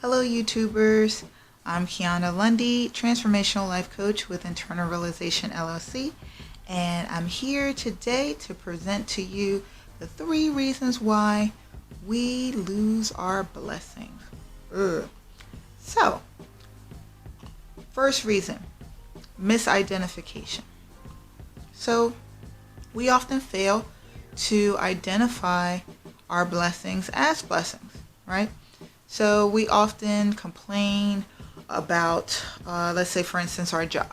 Hello YouTubers, I'm Kiana Lundy, Transformational Life Coach with Internal Realization LLC, and I'm here today to present to you the 3 reasons why we lose our blessings. So, first reason, misidentification. So, we often fail to identify our blessings as blessings, right? So we often complain about, let's say for instance, our job.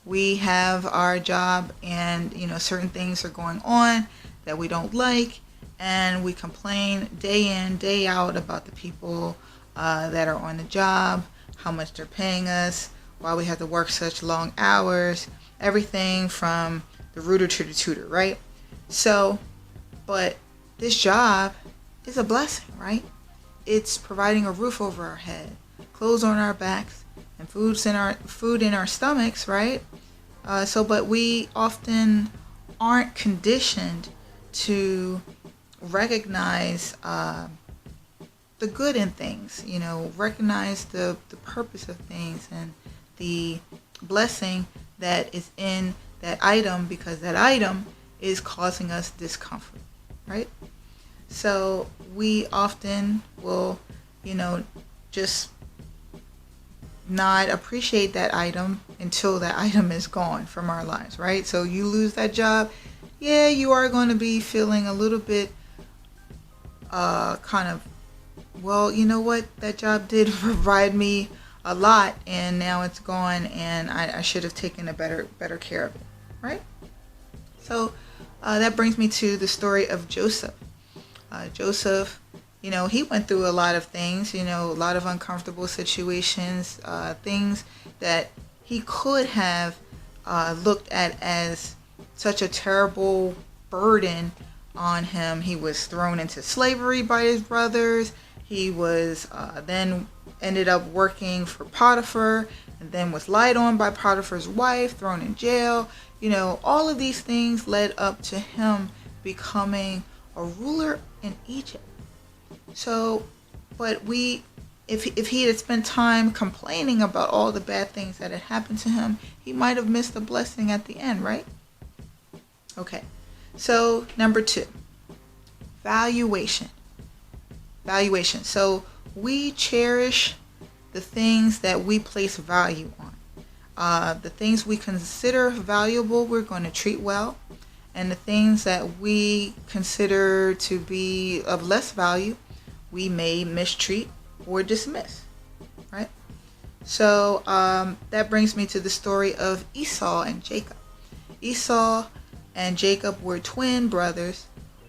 We have our job and, certain things are going on that we don't like, and we complain day in, day out about the people that are on the job, how much they're paying us, why we have to work such long hours, everything from the rooter to the tutor, right? So, but this job is a blessing, right? It's providing a roof over our head, clothes on our backs, and food in our stomachs, right? But we often aren't conditioned to recognize the good in things, recognize the purpose of things and the blessing that is in that item, because that item is causing us discomfort, right? So we often will, just not appreciate that item until that item is gone from our lives, right? So you lose that job, yeah, you are going to be feeling a little bit well, you know what, that job did provide me a lot and now it's gone, and I should have taken a better care of it, right? So that brings me to the story of Joseph. Joseph, he went through a lot of things, a lot of uncomfortable situations, things that he could have looked at as such a terrible burden on him. He was thrown into slavery by his brothers. He was then ended up working for Potiphar, and then was lied on by Potiphar's wife, thrown in jail. All of these things led up to him becoming a ruler in Egypt. So, but if he had spent time complaining about all the bad things that had happened to him, he might have missed the blessing at the end, right? Okay, so number 2, valuation. So we cherish the things that we place value on. The things we consider valuable, we're going to treat well. And the things that we consider to be of less value, we may mistreat or dismiss, right? So that brings me to the story of Esau and Jacob. Esau and Jacob were twin brothers,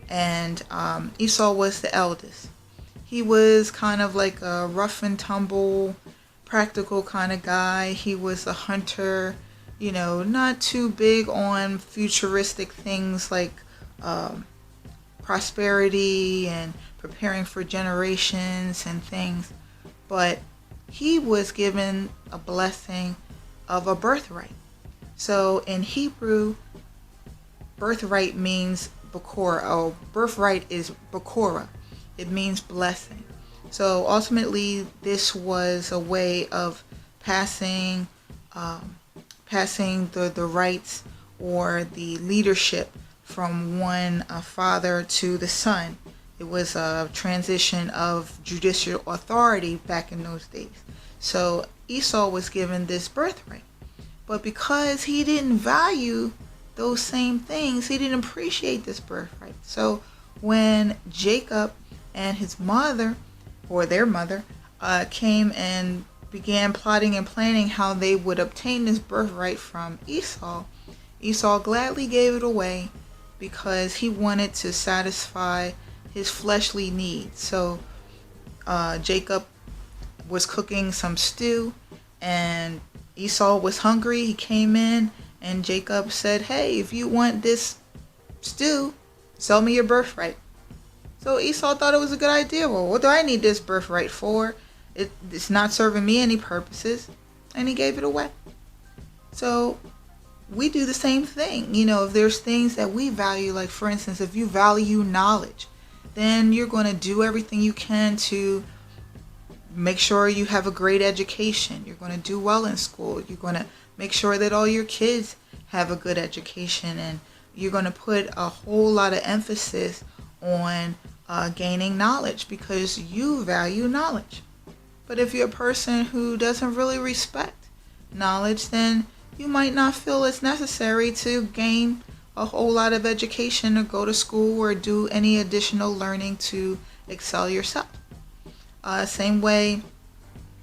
and Esau was the eldest. He was kind of like a rough and tumble, practical kind of guy. He was a hunter, not too big on futuristic things like prosperity and preparing for generations and things. But he was given a blessing of a birthright. So in Hebrew, birthright means Bakora, or birthright is Bakora. It means blessing. So ultimately, this was a way of passing the rights or the leadership from one father to the son. It was a transition of judicial authority back in those days. So Esau was given this birthright. But because he didn't value those same things, he didn't appreciate this birthright. So when Jacob and his mother, or their mother, came and began plotting and planning how they would obtain this birthright from Esau, Esau gladly gave it away because he wanted to satisfy his fleshly needs. So Jacob was cooking some stew, and Esau was hungry. He came in, and Jacob said, "Hey, if you want this stew, sell me your birthright." So Esau thought it was a good idea. Well, what do I need this birthright for? It's not serving me any purposes. And he gave it away. So we do the same thing. If there's things that we value, like for instance, if you value knowledge, then you're going to do everything you can to make sure you have a great education. You're going to do well in school. You're going to make sure that all your kids have a good education, and you're going to put a whole lot of emphasis on gaining knowledge because you value knowledge. But if you're a person who doesn't really respect knowledge, then you might not feel it's necessary to gain a whole lot of education or go to school or do any additional learning to excel yourself. Same way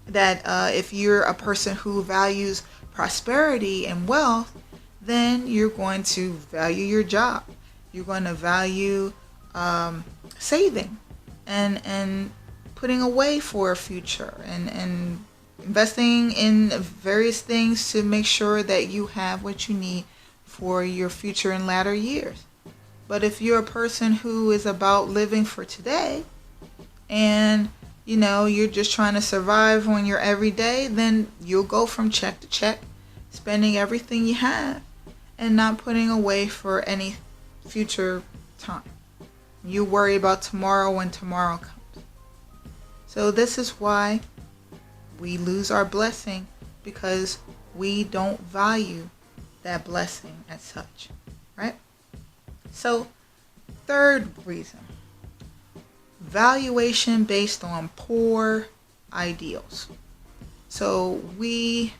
that if you're a person who values prosperity and wealth, then you're going to value your job. You're going to value saving and putting away for a future and investing in various things to make sure that you have what you need for your future and latter years. But if you're a person who is about living for today and you're just trying to survive on your everyday, then you'll go from check to check, spending everything you have and not putting away for any future time. You worry about tomorrow when tomorrow comes. So this is why we lose our blessing, because we don't value that blessing as such, right? So, third reason, valuation based on poor ideals. So we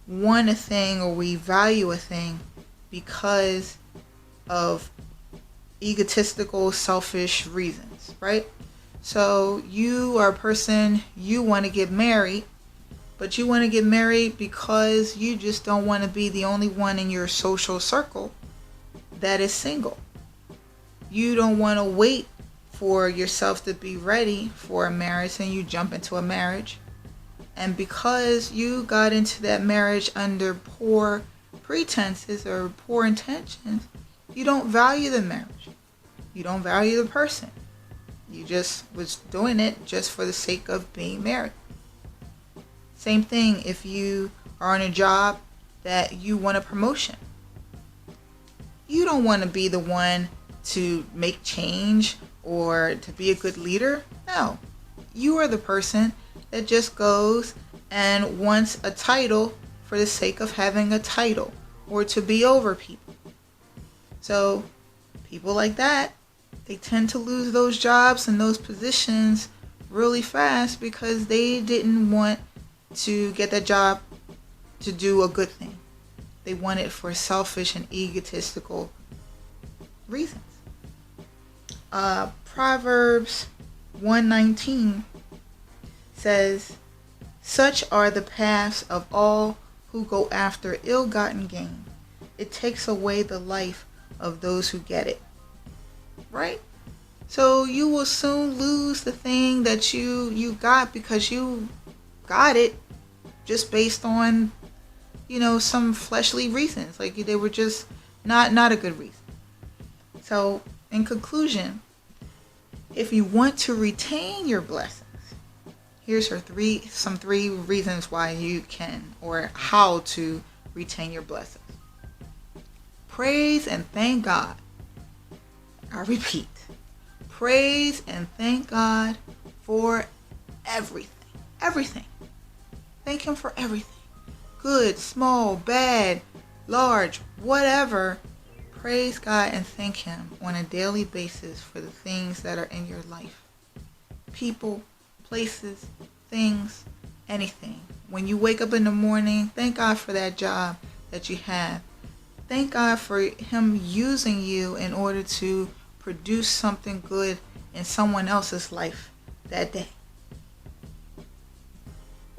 want a thing or we value a thing because of egotistical, selfish reasons, right? So you are a person, you want to get married, but you want to get married because you just don't want to be the only one in your social circle that is single. You don't want to wait for yourself to be ready for a marriage and you jump into a marriage. And because you got into that marriage under poor pretenses or poor intentions, you don't value the marriage. You don't value the person. You just was doing it just for the sake of being married. Same thing if you are on a job that you want a promotion. You don't want to be the one to make change or to be a good leader. No. You are the person that just goes and wants a title for the sake of having a title or to be over people. So people like that, they tend to lose those jobs and those positions really fast because they didn't want to get that job to do a good thing. They want it for selfish and egotistical reasons. Proverbs 1:19 says, "Such are the paths of all who go after ill-gotten gain. It takes away the life of those who get it." Right? So you will soon lose the thing that you got because you got it just based on, some fleshly reasons. Like they were just not a good reason. So in conclusion, if you want to retain your blessings, here's some three reasons why you can or how to retain your blessings. Praise and thank God. I repeat, praise and thank God for everything. Everything. Thank Him for everything. Good, small, bad, large, whatever. Praise God and thank Him on a daily basis for the things that are in your life. People, places, things, anything. When you wake up in the morning, thank God for that job that you have. Thank God for Him using you in order to produce something good in someone else's life that day.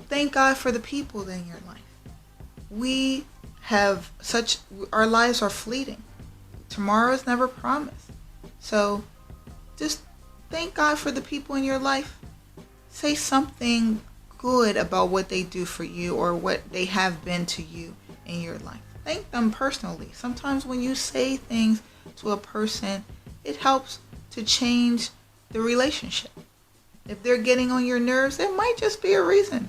Thank God for the people in your life. Our lives are fleeting. Tomorrow is never promised. So just thank God for the people in your life. Say something good about what they do for you or what they have been to you in your life. Thank them personally. Sometimes when you say things to a person, it helps to change the relationship. If they're getting on your nerves, there might just be a reason.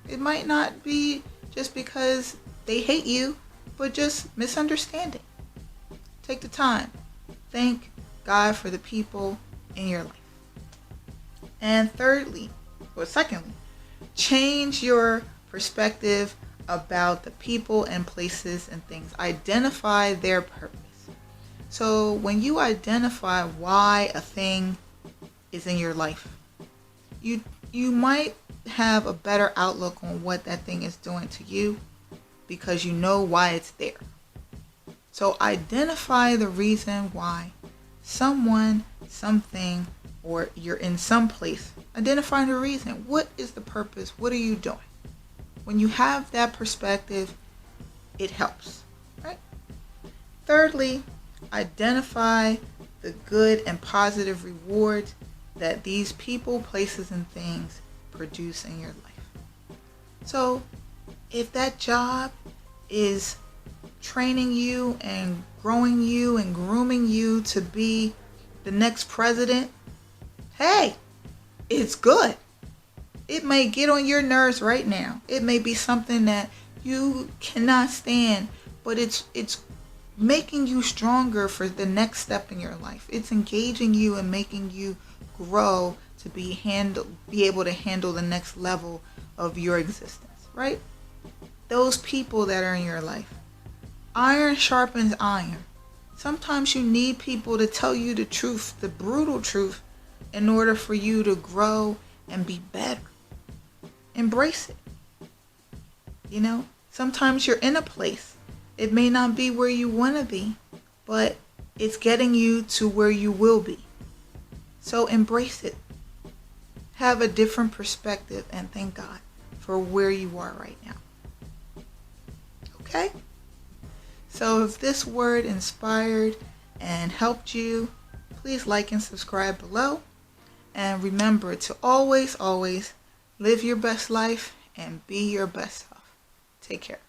It might not be just because they hate you, but just misunderstanding. Take the time. Thank God for the people in your life. And secondly, Change your perspective about the people and places and things. Identify their purpose. So when you identify why a thing is in your life, you might have a better outlook on what that thing is doing to you because you know why it's there. So identify the reason why someone, something, or you're in some place. Identify the reason. What is the purpose? What are you doing? When you have that perspective, it helps, right? Thirdly, identify the good and positive rewards that these people, places, and things produce in your life. So if that job is training you and growing you and grooming you to be the next president, hey, it's good. It may get on your nerves right now. It may be something that you cannot stand, but it's making you stronger for the next step in your life. It's engaging you and making you grow to be able to handle the next level of your existence, right? Those people that are in your life. Iron sharpens iron. Sometimes you need people to tell you the truth, the brutal truth, in order for you to grow and be better. Embrace it. You know, sometimes you're in a place. It may not be where you want to be, but it's getting you to where you will be. So embrace it. Have a different perspective and thank God for where you are right now. Okay? So if this word inspired and helped you, please like and subscribe below. And remember to always, always live your best life and be your best self. Take care.